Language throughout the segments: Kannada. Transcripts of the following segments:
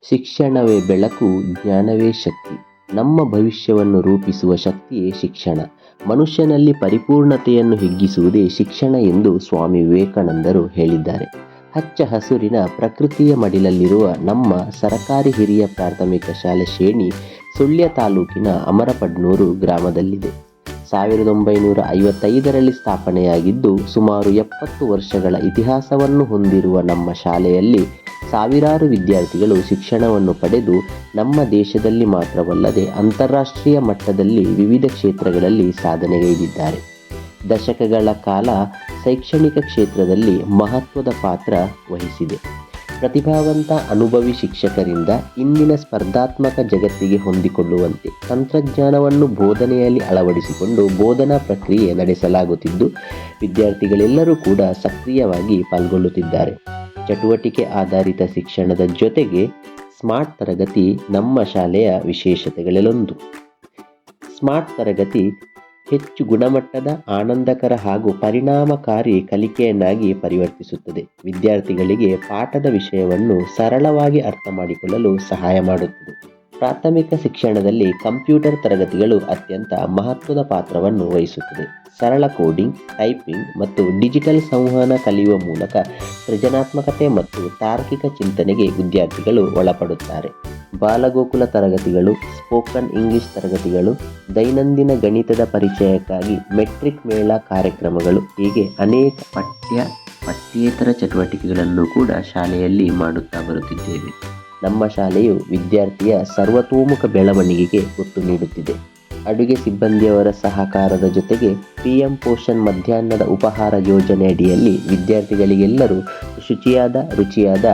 ಶಿಕ್ಷಣವೇ ಬೆಳಕು, ಜ್ಞಾನವೇ ಶಕ್ತಿ. ನಮ್ಮ ಭವಿಷ್ಯವನ್ನು ರೂಪಿಸುವ ಶಕ್ತಿಯೇ ಶಿಕ್ಷಣ. ಮನುಷ್ಯನಲ್ಲಿ ಪರಿಪೂರ್ಣತೆಯನ್ನು ಹಿಗ್ಗಿಸುವುದೇ ಶಿಕ್ಷಣ ಎಂದು ಸ್ವಾಮಿ ವಿವೇಕಾನಂದರು ಹೇಳಿದ್ದಾರೆ. ಹಚ್ಚ ಹಸುರಿನ ಪ್ರಕೃತಿಯ ಮಡಿಲಲ್ಲಿರುವ ನಮ್ಮ ಸರಕಾರಿ ಹಿರಿಯ ಪ್ರಾಥಮಿಕ ಶಾಲೆ ಶೇಣಿ ಸುಳ್ಯ ತಾಲೂಕಿನ ಅಮರಪಡ್ನೂರು ಗ್ರಾಮದಲ್ಲಿದೆ. 1955ರಲ್ಲಿ ಸ್ಥಾಪನೆಯಾಗಿದ್ದು ಸುಮಾರು 70 ವರ್ಷಗಳ ಇತಿಹಾಸವನ್ನು ಹೊಂದಿರುವ ನಮ್ಮ ಶಾಲೆಯಲ್ಲಿ ಸಾವಿರಾರು ವಿದ್ಯಾರ್ಥಿಗಳು ಶಿಕ್ಷಣವನ್ನು ಪಡೆದು ನಮ್ಮ ದೇಶದಲ್ಲಿ ಮಾತ್ರವಲ್ಲದೆ ಅಂತಾರಾಷ್ಟ್ರೀಯ ಮಟ್ಟದಲ್ಲಿ ವಿವಿಧ ಕ್ಷೇತ್ರಗಳಲ್ಲಿ ಸಾಧನೆಗೈದಿದ್ದಾರೆ. ದಶಕಗಳ ಕಾಲ ಶೈಕ್ಷಣಿಕ ಕ್ಷೇತ್ರದಲ್ಲಿ ಮಹತ್ವದ ಪಾತ್ರ ವಹಿಸಿದೆ. ಪ್ರತಿಭಾವಂತ ಅನುಭವಿ ಶಿಕ್ಷಕರಿಂದ ಇಂದಿನ ಸ್ಪರ್ಧಾತ್ಮಕ ಜಗತ್ತಿಗೆ ಹೊಂದಿಕೊಳ್ಳುವಂತೆ ತಂತ್ರಜ್ಞಾನವನ್ನು ಬೋಧನೆಯಲ್ಲಿ ಅಳವಡಿಸಿಕೊಂಡು ಬೋಧನಾ ಪ್ರಕ್ರಿಯೆ ನಡೆಸಲಾಗುತ್ತಿದ್ದು ವಿದ್ಯಾರ್ಥಿಗಳೆಲ್ಲರೂ ಕೂಡ ಸಕ್ರಿಯವಾಗಿ ಪಾಲ್ಗೊಳ್ಳುತ್ತಿದ್ದಾರೆ. ಚಟುವಟಿಕೆ ಆಧಾರಿತ ಶಿಕ್ಷಣದ ಜೊತೆಗೆ ಸ್ಮಾರ್ಟ್ ತರಗತಿ ನಮ್ಮ ಶಾಲೆಯ ವಿಶೇಷತೆಗಳಲ್ಲೊಂದು. ಸ್ಮಾರ್ಟ್ ತರಗತಿ ಹೆಚ್ಚು ಗುಣಮಟ್ಟದ, ಆನಂದಕರ ಹಾಗೂ ಪರಿಣಾಮಕಾರಿ ಕಲಿಕೆಯನ್ನಾಗಿ ಪರಿವರ್ತಿಸುತ್ತದೆ. ವಿದ್ಯಾರ್ಥಿಗಳಿಗೆ ಪಾಠದ ವಿಷಯವನ್ನು ಸರಳವಾಗಿ ಅರ್ಥ ಮಾಡಿಕೊಳ್ಳಲು ಸಹಾಯ ಮಾಡುತ್ತದೆ. ಪ್ರಾಥಮಿಕ ಶಿಕ್ಷಣದಲ್ಲಿ ಕಂಪ್ಯೂಟರ್ ತರಗತಿಗಳು ಅತ್ಯಂತ ಮಹತ್ವದ ಪಾತ್ರವನ್ನು ವಹಿಸುತ್ತದೆ. ಸರಳ ಕೋಡಿಂಗ್, ಟೈಪಿಂಗ್ ಮತ್ತು ಡಿಜಿಟಲ್ ಸಂವಹನ ಕಲಿಯುವ ಮೂಲಕ ಸೃಜನಾತ್ಮಕತೆ ಮತ್ತು ತಾರ್ಕಿಕ ಚಿಂತನೆಗೆ ವಿದ್ಯಾರ್ಥಿಗಳು ಒಳಪಡುತ್ತಾರೆ. ಬಾಲಗೋಕುಲ ತರಗತಿಗಳು, ಸ್ಪೋಕನ್ ಇಂಗ್ಲಿಷ್ ತರಗತಿಗಳು, ದೈನಂದಿನ ಗಣಿತದ ಪರಿಚಯಕ್ಕಾಗಿ ಮೆಟ್ರಿಕ್ ಮೇಳ ಕಾರ್ಯಕ್ರಮಗಳು ಹೀಗೆ ಅನೇಕ ಪಠ್ಯೇತರ ಚಟುವಟಿಕೆಗಳನ್ನು ಕೂಡ ಶಾಲೆಯಲ್ಲಿ ಮಾಡುತ್ತಾ ಬರುತ್ತಿದ್ದೇವೆ. ನಮ್ಮ ಶಾಲೆಯು ವಿದ್ಯಾರ್ಥಿಯ ಸರ್ವತೋಮುಖ ಬೆಳವಣಿಗೆಗೆ ಒತ್ತು ನೀಡುತ್ತಿದೆ. ಅಡುಗೆ ಸಿಬ್ಬಂದಿಯವರ ಸಹಕಾರದ ಜೊತೆಗೆ PM ಪೋಷಣ್ ಮಧ್ಯಾಹ್ನದ ಉಪಹಾರ ಯೋಜನೆ ಅಡಿಯಲ್ಲಿ ವಿದ್ಯಾರ್ಥಿಗಳಿಗೆಲ್ಲರೂ ರುಚಿಯಾದ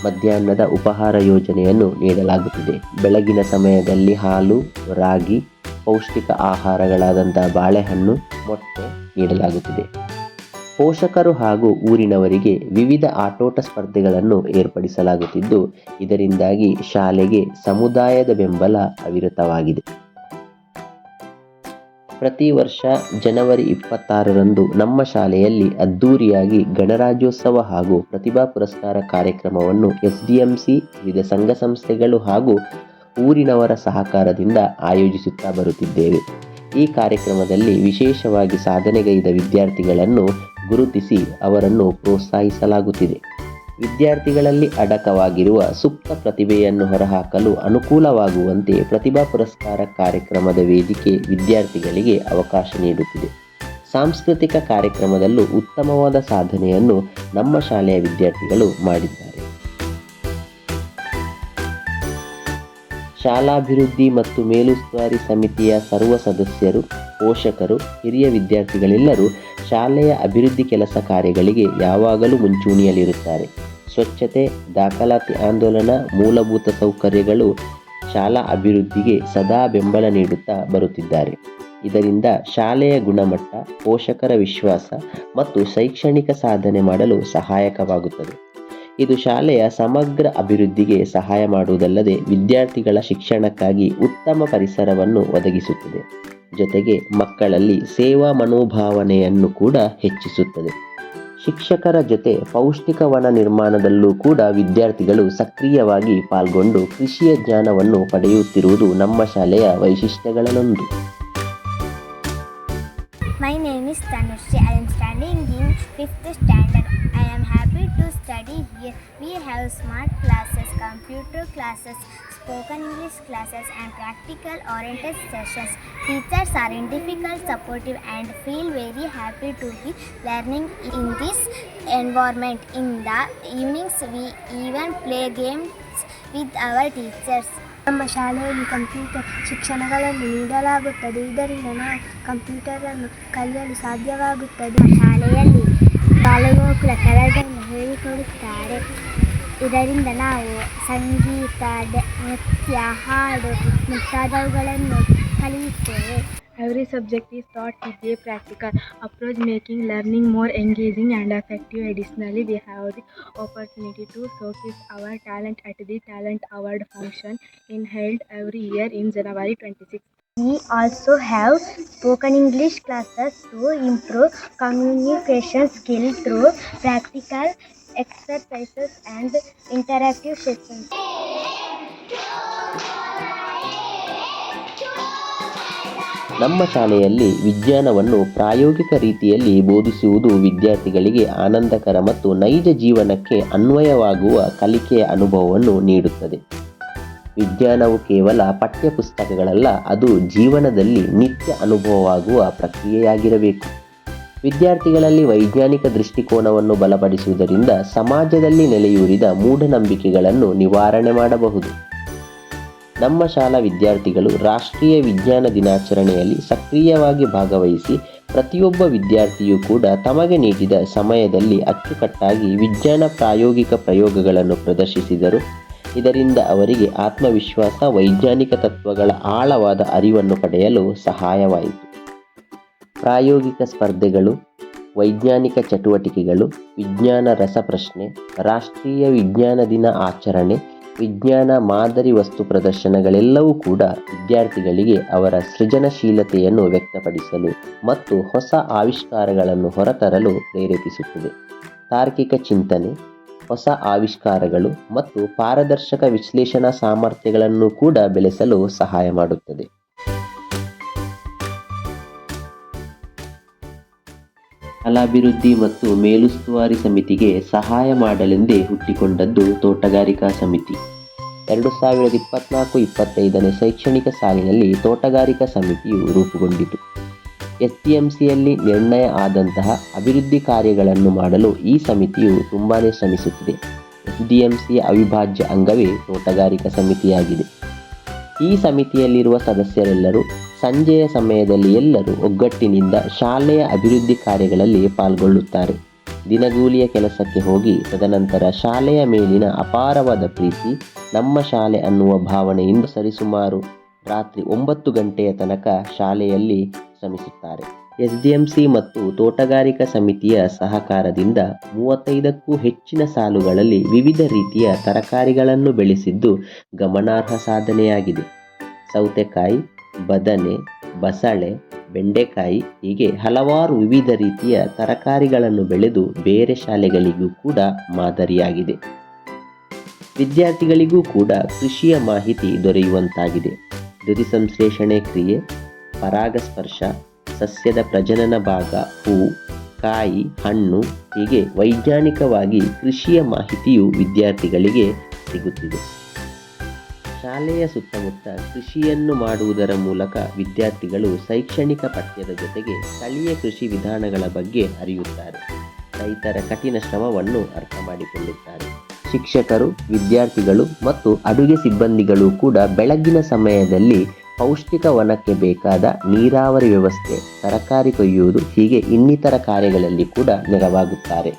ಮಧ್ಯಾಹ್ನದ ಉಪಹಾರ ಯೋಜನೆಯನ್ನು ನೀಡಲಾಗುತ್ತಿದೆ. ಬೆಳಗಿನ ಸಮಯದಲ್ಲಿ ಹಾಲು, ರಾಗಿ, ಪೌಷ್ಟಿಕ ಆಹಾರಗಳಾದಂಥ ಬಾಳೆಹಣ್ಣು, ಮೊಟ್ಟೆ ನೀಡಲಾಗುತ್ತಿದೆ. ಪೋಷಕರು ಹಾಗೂ ಊರಿನವರಿಗೆ ವಿವಿಧ ಆಟೋಟ ಸ್ಪರ್ಧೆಗಳನ್ನು ಏರ್ಪಡಿಸಲಾಗುತ್ತಿದ್ದು ಇದರಿಂದಾಗಿ ಶಾಲೆಗೆ ಸಮುದಾಯದ ಬೆಂಬಲ ಅವಿರತವಾಗಿದೆ. ಪ್ರತಿ ವರ್ಷ ಜನವರಿ 26ರಂದು ನಮ್ಮ ಶಾಲೆಯಲ್ಲಿ ಅದ್ದೂರಿಯಾಗಿ ಗಣರಾಜ್ಯೋತ್ಸವ ಹಾಗೂ ಪ್ರತಿಭಾ ಪುರಸ್ಕಾರ ಕಾರ್ಯಕ್ರಮವನ್ನು SDMC, ವಿವಿಧ ಸಂಘ ಸಂಸ್ಥೆಗಳು ಹಾಗೂ ಊರಿನವರ ಸಹಕಾರದಿಂದ ಆಯೋಜಿಸುತ್ತಾ ಬರುತ್ತಿದ್ದೇವೆ. ಈ ಕಾರ್ಯಕ್ರಮದಲ್ಲಿ ವಿಶೇಷವಾಗಿ ಸಾಧನೆಗೈದ ವಿದ್ಯಾರ್ಥಿಗಳನ್ನು ಗುರುತಿಸಿ ಅವರನ್ನು ಪ್ರೋತ್ಸಾಹಿಸಲಾಗುತ್ತಿದೆ. ವಿದ್ಯಾರ್ಥಿಗಳಲ್ಲಿ ಅಡಕವಾಗಿರುವ ಸುಪ್ತ ಪ್ರತಿಭೆಯನ್ನು ಹೊರಹಾಕಲು ಅನುಕೂಲವಾಗುವಂತೆ ಪ್ರತಿಭಾ ಪುರಸ್ಕಾರ ಕಾರ್ಯಕ್ರಮದ ವೇದಿಕೆ ವಿದ್ಯಾರ್ಥಿಗಳಿಗೆ ಅವಕಾಶ ನೀಡುತ್ತಿದೆ. ಸಾಂಸ್ಕೃತಿಕ ಕಾರ್ಯಕ್ರಮದಲ್ಲೂ ಉತ್ತಮವಾದ ಸಾಧನೆಯನ್ನು ನಮ್ಮ ಶಾಲೆಯ ವಿದ್ಯಾರ್ಥಿಗಳು ಮಾಡಿದ್ದಾರೆ. ಶಾಲಾಭಿವೃದ್ಧಿ ಮತ್ತು ಮೇಲುಸ್ತುವಾರಿ ಸಮಿತಿಯ ಸರ್ವ ಸದಸ್ಯರು, ಪೋಷಕರು, ಹಿರಿಯ ವಿದ್ಯಾರ್ಥಿಗಳೆಲ್ಲರೂ ಶಾಲೆಯ ಅಭಿವೃದ್ಧಿ ಕೆಲಸ ಕಾರ್ಯಗಳಿಗೆ ಯಾವಾಗಲೂ ಮುಂಚೂಣಿಯಲ್ಲಿರುತ್ತಾರೆ. ಸ್ವಚ್ಛತೆ, ದಾಖಲಾತಿ ಆಂದೋಲನ, ಮೂಲಭೂತ ಸೌಕರ್ಯಗಳು, ಶಾಲಾ ಅಭಿವೃದ್ಧಿಗೆ ಸದಾ ಬೆಂಬಲ ನೀಡುತ್ತಾ ಬರುತ್ತಿದ್ದಾರೆ. ಇದರಿಂದ ಶಾಲೆಯ ಗುಣಮಟ್ಟ, ಪೋಷಕರ ವಿಶ್ವಾಸ ಮತ್ತು ಶೈಕ್ಷಣಿಕ ಸಾಧನೆ ಮಾಡಲು ಸಹಾಯಕವಾಗುತ್ತದೆ. ಇದು ಶಾಲೆಯ ಸಮಗ್ರ ಅಭಿವೃದ್ಧಿಗೆ ಸಹಾಯ ಮಾಡುವುದಲ್ಲದೆ ವಿದ್ಯಾರ್ಥಿಗಳ ಶಿಕ್ಷಣಕ್ಕಾಗಿ ಉತ್ತಮ ಪರಿಸರವನ್ನು ಒದಗಿಸುತ್ತದೆ. ಜೊತೆಗೆ ಮಕ್ಕಳಲ್ಲಿ ಸೇವಾ ಮನೋಭಾವನೆಯನ್ನು ಕೂಡ ಹೆಚ್ಚಿಸುತ್ತದೆ. ಶಿಕ್ಷಕರ ಜೊತೆ ಪೌಷ್ಟಿಕ ವನ ನಿರ್ಮಾಣದಲ್ಲೂ ಕೂಡ ವಿದ್ಯಾರ್ಥಿಗಳು ಸಕ್ರಿಯವಾಗಿ ಪಾಲ್ಗೊಂಡು ಕೃಷಿಯ ಜ್ಞಾನವನ್ನು ಪಡೆಯುತ್ತಿರುವುದು ನಮ್ಮ ಶಾಲೆಯ ವೈಶಿಷ್ಟ್ಯಗಳಲ್ಲೊಂದು. My name is Tanushri. I am studying in 5th standard. I am happy to study here. We have smart classes, computer classes, spoken English classes and practical oriented sessions. Teachers are difficult, supportive and feel very happy to be learning in this environment. In the evenings we even play games with our teachers. ನಮ್ಮ ಶಾಲೆಯಲ್ಲಿ ಕಂಪ್ಯೂಟರ್ ಶಿಕ್ಷಣಗಳನ್ನು ನೀಡಲಾಗುತ್ತದೆ. ಇದರಿಂದ ನಾವು ಕಂಪ್ಯೂಟರನ್ನು ಕಲಿಯಲು ಸಾಧ್ಯವಾಗುತ್ತದೆ. ಶಾಲೆಯಲ್ಲಿ ಬಾಲಗೋಕುಲ ತರಗತಿಯನ್ನು ಹೇಳಿಕೊಡುತ್ತಾರೆ. ಇದರಿಂದ ನಾವು ಸಂಗೀತ, ನೃತ್ಯ, ಹಾಡು ಮುಂತಾದವುಗಳನ್ನು ಕಲಿಯುತ್ತೇವೆ. Every subject is taught with a practical approach, making learning more engaging and effective. Additionally, we have the opportunity to showcase our talent at the Talent Award function held every year in January 26. We also have spoken English classes to improve communication skills through practical exercises and interactive sessions. ನಮ್ಮ ಶಾಲೆಯಲ್ಲಿ ವಿಜ್ಞಾನವನ್ನು ಪ್ರಾಯೋಗಿಕ ರೀತಿಯಲ್ಲಿ ಬೋಧಿಸುವುದು ವಿದ್ಯಾರ್ಥಿಗಳಿಗೆ ಆನಂದಕರ ಮತ್ತು ನೈಜ ಜೀವನಕ್ಕೆ ಅನ್ವಯವಾಗುವ ಕಲಿಕೆಯ ಅನುಭವವನ್ನು ನೀಡುತ್ತದೆ. ವಿಜ್ಞಾನವು ಕೇವಲ ಪಠ್ಯಪುಸ್ತಕಗಳಲ್ಲ, ಅದು ಜೀವನದಲ್ಲಿ ನಿತ್ಯ ಅನುಭವವಾಗುವ ಪ್ರಕ್ರಿಯೆಯಾಗಿರಬೇಕು. ವಿದ್ಯಾರ್ಥಿಗಳಲ್ಲಿ ವೈಜ್ಞಾನಿಕ ದೃಷ್ಟಿಕೋನವನ್ನು ಬಲಪಡಿಸುವುದರಿಂದ ಸಮಾಜದಲ್ಲಿ ನೆಲೆಯೂರಿದ ಮೂಢನಂಬಿಕೆಗಳನ್ನು ನಿವಾರಣೆ ಮಾಡಬಹುದು. ನಮ್ಮ ಶಾಲಾ ವಿದ್ಯಾರ್ಥಿಗಳು ರಾಷ್ಟ್ರೀಯ ವಿಜ್ಞಾನ ದಿನಾಚರಣೆಯಲ್ಲಿ ಸಕ್ರಿಯವಾಗಿ ಭಾಗವಹಿಸಿ ಪ್ರತಿಯೊಬ್ಬ ವಿದ್ಯಾರ್ಥಿಯೂ ಕೂಡ ತಮಗೆ ನೀಡಿದ ಸಮಯದಲ್ಲಿ ಅಚ್ಚುಕಟ್ಟಾಗಿ ವಿಜ್ಞಾನ ಪ್ರಾಯೋಗಿಕ ಪ್ರಯೋಗಗಳನ್ನು ಪ್ರದರ್ಶಿಸಿದರು. ಇದರಿಂದ ಅವರಿಗೆ ಆತ್ಮವಿಶ್ವಾಸ, ವೈಜ್ಞಾನಿಕ ತತ್ವಗಳ ಆಳವಾದ ಅರಿವನ್ನು ಪಡೆಯಲು ಸಹಾಯವಾಯಿತು. ಪ್ರಾಯೋಗಿಕ ಸ್ಪರ್ಧೆಗಳು, ವೈಜ್ಞಾನಿಕ ಚಟುವಟಿಕೆಗಳು, ವಿಜ್ಞಾನ ರಸಪ್ರಶ್ನೆ, ರಾಷ್ಟ್ರೀಯ ವಿಜ್ಞಾನ ದಿನ ಆಚರಣೆ, ವಿಜ್ಞಾನ ಮಾದರಿ ವಸ್ತು ಪ್ರದರ್ಶನಗಳೆಲ್ಲವೂ ಕೂಡ ವಿದ್ಯಾರ್ಥಿಗಳಿಗೆ ಅವರ ಸೃಜನಶೀಲತೆಯನ್ನು ವ್ಯಕ್ತಪಡಿಸಲು ಮತ್ತು ಹೊಸ ಆವಿಷ್ಕಾರಗಳನ್ನು ಹೊರತರಲು ಪ್ರೇರೇಪಿಸುತ್ತದೆ. ತಾರ್ಕಿಕ ಚಿಂತನೆ, ಹೊಸ ಆವಿಷ್ಕಾರಗಳು ಮತ್ತು ಪಾರದರ್ಶಕ ವಿಶ್ಲೇಷಣಾ ಸಾಮರ್ಥ್ಯಗಳನ್ನು ಕೂಡ ಬೆಳೆಸಲು ಸಹಾಯ ಮಾಡುತ್ತದೆ. ಶಾಲಾಭಿವೃದ್ಧಿ ಮತ್ತು ಮೇಲುಸ್ತುವಾರಿ ಸಮಿತಿಗೆ ಸಹಾಯ ಮಾಡಲೆಂದೇ ಹುಟ್ಟಿಕೊಂಡದ್ದು ತೋಟಗಾರಿಕಾ ಸಮಿತಿ. 2024-25ನೇ ಶೈಕ್ಷಣಿಕ ಸಾಲಿನಲ್ಲಿ ತೋಟಗಾರಿಕಾ ಸಮಿತಿಯು ರೂಪುಗೊಂಡಿತು. SDMCಯಲ್ಲಿ ನಿರ್ಣಯ ಆದಂತಹ ಅಭಿವೃದ್ಧಿ ಕಾರ್ಯಗಳನ್ನು ಮಾಡಲು ಈ ಸಮಿತಿಯು ತುಂಬಾ ಶ್ರಮಿಸುತ್ತಿದೆ. SDMCಯ ಅವಿಭಾಜ್ಯ ಅಂಗವೇ ತೋಟಗಾರಿಕಾ ಸಮಿತಿಯಾಗಿದೆ. ಈ ಸಮಿತಿಯಲ್ಲಿರುವ ಸದಸ್ಯರೆಲ್ಲರೂ ಸಂಜೆಯ ಸಮಯದಲ್ಲಿ ಎಲ್ಲರೂ ಒಗ್ಗಟ್ಟಿನಿಂದ ಶಾಲೆಯ ಅಭಿವೃದ್ಧಿ ಕಾರ್ಯಗಳಲ್ಲಿ ಪಾಲ್ಗೊಳ್ಳುತ್ತಾರೆ. ದಿನಗೂಲಿಯ ಕೆಲಸಕ್ಕೆ ಹೋಗಿ ತದನಂತರ ಶಾಲೆಯ ಮೇಲಿನ ಅಪಾರವಾದ ಪ್ರೀತಿ, ನಮ್ಮ ಶಾಲೆ ಅನ್ನುವ ಭಾವನೆಯಿಂದ ಸರಿಸುಮಾರು ರಾತ್ರಿ 9 ಗಂಟೆಯ ತನಕ ಶಾಲೆಯಲ್ಲಿ ಶ್ರಮಿಸುತ್ತಾರೆ. SDMC ಮತ್ತು ತೋಟಗಾರಿಕಾ ಸಮಿತಿಯ ಸಹಕಾರದಿಂದ 35ಕ್ಕೂ ಹೆಚ್ಚಿನ ಸಾಲುಗಳಲ್ಲಿ ವಿವಿಧ ರೀತಿಯ ತರಕಾರಿಗಳನ್ನು ಬೆಳೆಸಿದ್ದು ಗಮನಾರ್ಹ ಸಾಧನೆಯಾಗಿದೆ. ಸೌತೆಕಾಯಿ, ಬದನೆ, ಬಸಳೆ, ಬೆಂಡೆಕಾಯಿ ಹೀಗೆ ಹಲವಾರು ವಿವಿಧ ರೀತಿಯ ತರಕಾರಿಗಳನ್ನು ಬೆಳೆದು ಬೇರೆ ಶಾಲೆಗಳಿಗೂ ಕೂಡ ಮಾದರಿಯಾಗಿದೆ. ವಿದ್ಯಾರ್ಥಿಗಳಿಗೂ ಕೂಡ ಕೃಷಿಯ ಮಾಹಿತಿ ದೊರೆಯುವಂತಾಗಿದೆ. ದ್ಯುತಿಸಂಶ್ಲೇಷಣೆ ಕ್ರಿಯೆ, ಪರಾಗಸ್ಪರ್ಶ, ಸಸ್ಯದ ಪ್ರಜನನ ಭಾಗ, ಹೂ, ಕಾಯಿ, ಹಣ್ಣು ಹೀಗೆ ವೈಜ್ಞಾನಿಕವಾಗಿ ಕೃಷಿಯ ಮಾಹಿತಿಯು ವಿದ್ಯಾರ್ಥಿಗಳಿಗೆ ಸಿಗುತ್ತಿದೆ. ಶಾಲೆಯ ಸುತ್ತಮುತ್ತ ಕೃಷಿಯನ್ನು ಮಾಡುವುದರ ಮೂಲಕ ವಿದ್ಯಾರ್ಥಿಗಳು ಶೈಕ್ಷಣಿಕ ಪಠ್ಯದ ಜೊತೆಗೆ ಸ್ಥಳೀಯ ಕೃಷಿ ವಿಧಾನಗಳ ಬಗ್ಗೆ ಅರಿಯುತ್ತಾರೆ. ರೈತರ ಕಠಿಣ ಶ್ರಮವನ್ನು ಅರ್ಥ ಮಾಡಿಕೊಳ್ಳುತ್ತಾರೆ. ಶಿಕ್ಷಕರು, ವಿದ್ಯಾರ್ಥಿಗಳು ಮತ್ತು ಅಡುಗೆ ಸಿಬ್ಬಂದಿಗಳು ಕೂಡ ಬೆಳಗಿನ ಸಮಯದಲ್ಲಿ ಪೌಷ್ಟಿಕ ವನಕ್ಕೆ ಬೇಕಾದ ನೀರಾವರಿ ವ್ಯವಸ್ಥೆ, ತರಕಾರಿ ಕೊಯ್ಯುವುದು ಹೀಗೆ ಇನ್ನಿತರ ಕಾರ್ಯಗಳಲ್ಲಿ ಕೂಡ ನೆರವಾಗುತ್ತಾರೆ.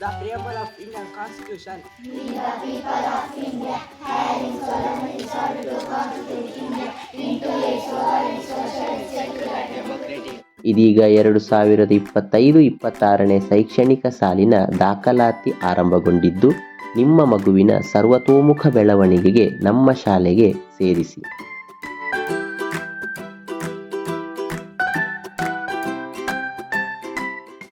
The preamble of Indian Constitution. We the people of India having solemnly resolved to constitute India into a sovereign, social, secular, democratic. ಇದೀಗ 2025-26ನೇ ಶೈಕ್ಷಣಿಕ ಸಾಲಿನ ದಾಖಲಾತಿ ಆರಂಭಗೊಂಡಿದ್ದು, ನಿಮ್ಮ ಮಗುವಿನ ಸರ್ವತೋಮುಖ ಬೆಳವಣಿಗೆಗೆ ನಮ್ಮ ಶಾಲೆಗೆ ಸೇರಿಸಿ.